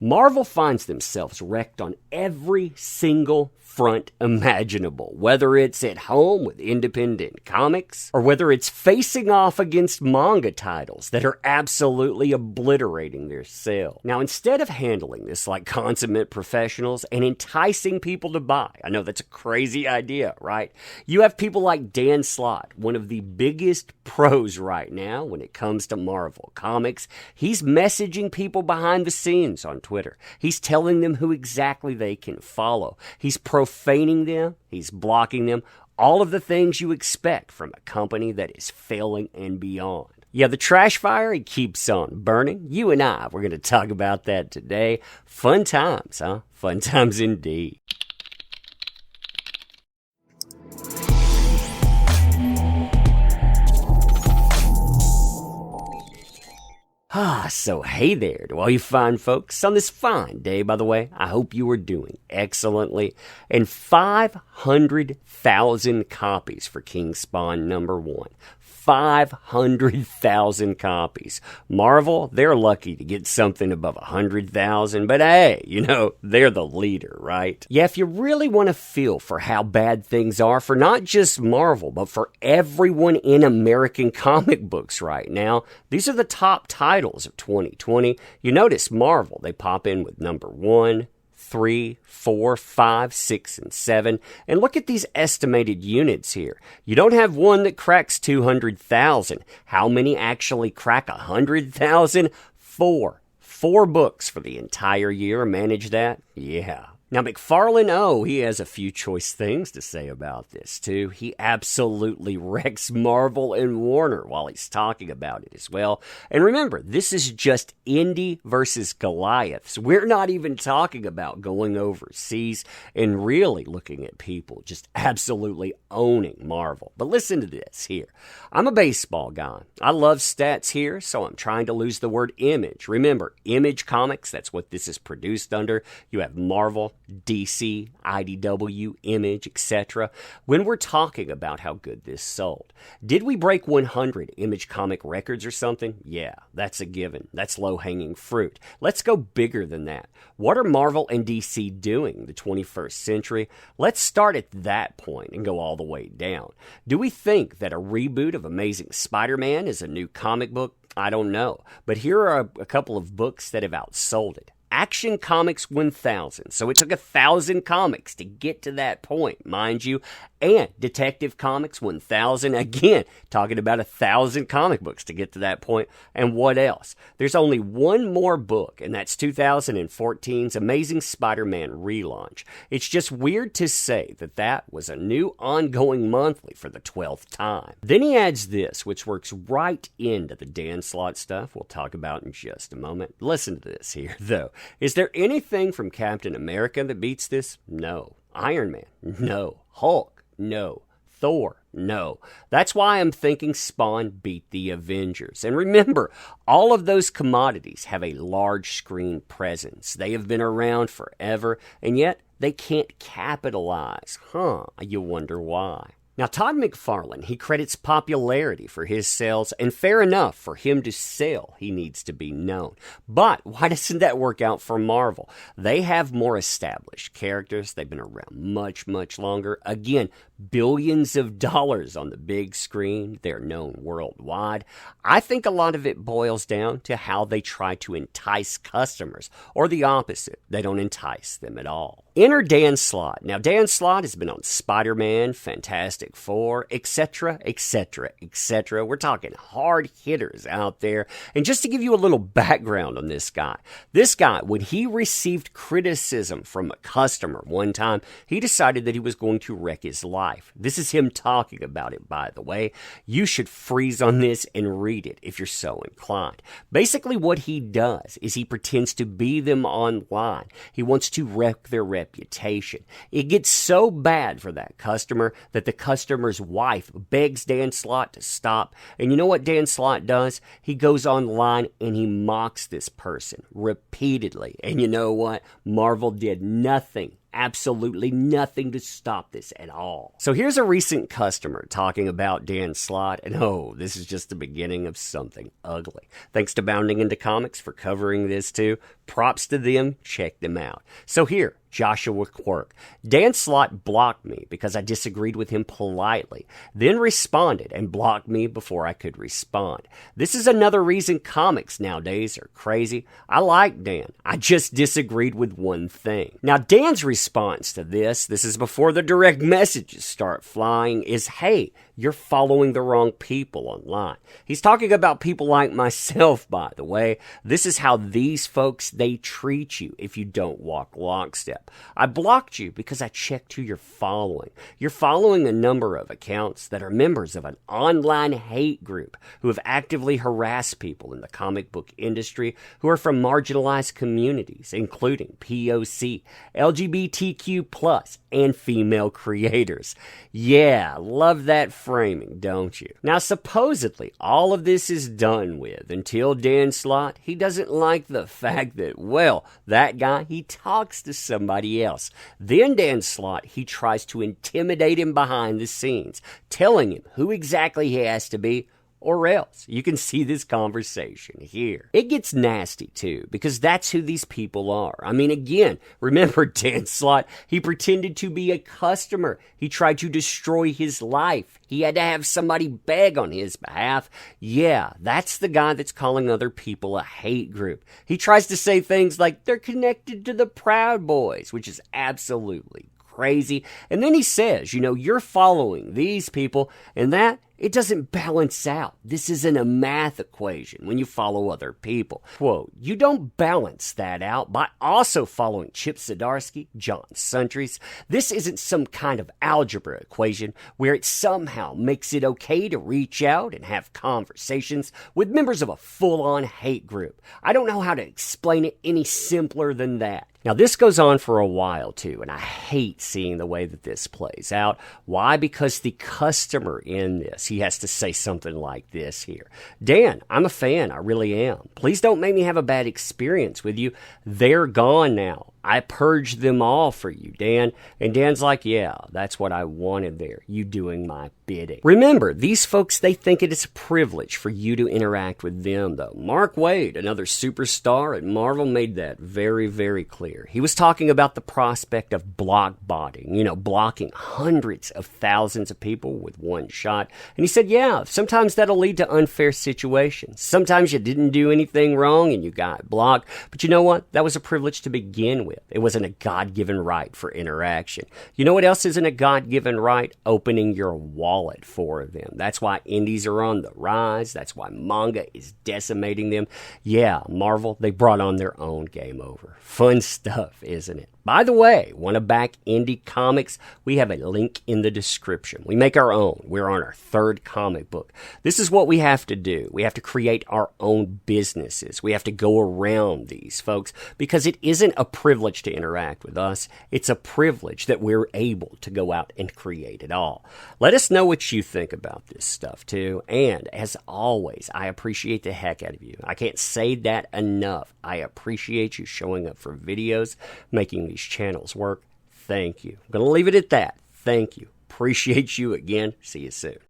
Marvel finds themselves wrecked on every single front imaginable, whether it's at home with independent comics, or whether it's facing off against manga titles that are absolutely obliterating their sales. Now, instead of handling this like consummate professionals and enticing people to buy, I know that's a crazy idea, right? You have people like Dan Slott, one of the biggest pros right now when it comes to Marvel Comics. He's messaging people behind the scenes on Twitter. He's telling them who exactly they can follow. He's profaning them. He's blocking them. All of the things you expect from a company that is failing and beyond. Yeah, the trash fire, it keeps on burning. You and I, we're going to talk about that today. Fun times, huh? Fun times indeed. So hey there to all you fine folks on this fine day, by the way. I hope you are doing excellently. And 500,000 copies for King Spawn #1. 500,000 copies. Marvel, they're lucky to get something above 100,000, but hey, they're the leader, right? Yeah, if you really want to feel for how bad things are for not just Marvel, but for everyone in American comic books right now, these are the top titles of 2020. You notice Marvel, they pop in with #1, 3, 4, 5, 6, and 7. And look at these estimated units here. You don't have one that cracks 200,000. How many actually crack 100,000? 4. 4 books for the entire year manage that? Yeah. Now, McFarlane, he has a few choice things to say about this, too. He absolutely wrecks Marvel and Warner while he's talking about it as well. And remember, this is just Indy versus Goliaths. We're not even talking about going overseas and really looking at people just absolutely owning Marvel. But listen to this here. I'm a baseball guy. I love stats here, so I'm trying to lose the word image. Remember, Image Comics, that's what this is produced under. You have Marvel, DC, IDW, Image, etc. When we're talking about how good this sold, did we break 100 Image comic records or something? Yeah, that's a given. That's low-hanging fruit. Let's go bigger than that. What are Marvel and DC doing the 21st century? Let's start at that point and go all the way down. Do we think that a reboot of Amazing Spider-Man is a new comic book? I don't know. But here are a couple of books that have outsold it. Action Comics 1000. So it took 1,000 comics to get to that point, mind you. And Detective Comics 1000. Again, talking about 1,000 comic books to get to that point. And what else? There's only one more book, and that's 2014's Amazing Spider-Man relaunch. It's just weird to say that that was a new ongoing monthly for the 12th time. Then he adds this, which works right into the Dan Slott stuff we'll talk about in just a moment. Listen to this here, though. Is there anything from Captain America that beats this? No. Iron Man? No. Hulk? No. Thor? No. That's why I'm thinking Spawn beat the Avengers. And remember, all of those commodities have a large screen presence. They have been around forever, and yet they can't capitalize. You wonder why. Now, Todd McFarlane, he credits popularity for his sales, and fair enough, for him to sell, he needs to be known. But why doesn't that work out for Marvel? They have more established characters. They've been around much, much longer. Again, billions of dollars on the big screen. They're known worldwide. I think a lot of it boils down to how they try to entice customers, or the opposite. They don't entice them at all. Enter Dan Slott. Now, Dan Slott has been on Spider-Man, Fantastic Four, etc., etc., etc. We're talking hard hitters out there. And just to give you a little background on this guy, when he received criticism from a customer one time, he decided that he was going to wreck his life. This is him talking about it, by the way. You should freeze on this and read it if you're so inclined. Basically, what he does is he pretends to be them online. He wants to wreck their reputation. It gets so bad for that customer that the customer's wife begs Dan Slott to stop. And you know what Dan Slott does? He goes online and he mocks this person repeatedly. And you know what? Marvel did nothing. Absolutely nothing to stop this at all. So here's a recent customer talking about Dan Slott, and this is just the beginning of something ugly. Thanks to Bounding Into Comics for covering this too. props to them. Check them out. So here, Joshua Quirk. Dan Slott blocked me because I disagreed with him politely, then responded and blocked me before I could respond. This is another reason comics nowadays are crazy. I like Dan. I just disagreed with one thing. Now, Dan's response to this is before the direct messages start flying, is, hey, you're following the wrong people online. He's talking about people like myself, by the way. This is how these folks, they treat you if you don't walk lockstep. I blocked you because I checked who you're following. You're following a number of accounts that are members of an online hate group who have actively harassed people in the comic book industry who are from marginalized communities, including POC, LGBTQ+, and female creators. Yeah, love that framing, don't you? Now, supposedly, all of this is done with until Dan Slott, he doesn't like the fact that, well, that guy, he talks to somebody else. Then Dan Slott, he tries to intimidate him behind the scenes, telling him who exactly he has to be, or else. You can see this conversation here. It gets nasty too, because that's who these people are. I mean, again, remember Dan Slott, he pretended to be a customer. He tried to destroy his life. He had to have somebody beg on his behalf. Yeah, that's the guy that's calling other people a hate group. He tries to say things like they're connected to the Proud Boys, which is absolutely crazy. And then he says, you're following these people, and that it doesn't balance out. This isn't a math equation when you follow other people. Quote, you don't balance that out by also following Chip Zdarsky, John Suntrys. This isn't some kind of algebra equation where it somehow makes it okay to reach out and have conversations with members of a full-on hate group. I don't know how to explain it any simpler than that. Now, this goes on for a while, too, and I hate seeing the way that this plays out. Why? Because the customer in this, he has to say something like this here. Dan, I'm a fan. I really am. Please don't make me have a bad experience with you. They're gone now. I purged them all for you, Dan. And Dan's like, yeah, that's what I wanted there. You doing my bidding. Remember, these folks, they think it is a privilege for you to interact with them, though. Mark Waid, another superstar at Marvel, made that very, very clear. He was talking about the prospect of block botting, blocking hundreds of thousands of people with one shot. And he said, yeah, sometimes that'll lead to unfair situations. Sometimes you didn't do anything wrong and you got blocked. But you know what? That was a privilege to begin with. It wasn't a God-given right for interaction. You know what else isn't a God-given right? Opening your wallet for them. That's why indies are on the rise. That's why manga is decimating them. Yeah, Marvel, they brought on their own game over. Fun stuff, isn't it? By the way, want to back indie comics? We have a link in the description. We make our own. We're on our third comic book. This is what we have to do. We have to create our own businesses. We have to go around these folks because it isn't a privilege to interact with us. It's a privilege that we're able to go out and create it all. Let us know what you think about this stuff too. And as always, I appreciate the heck out of you. I can't say that enough. I appreciate you showing up for videos, making these channels work. Thank you. I'm going to leave it at that. Thank you. Appreciate you again. See you soon.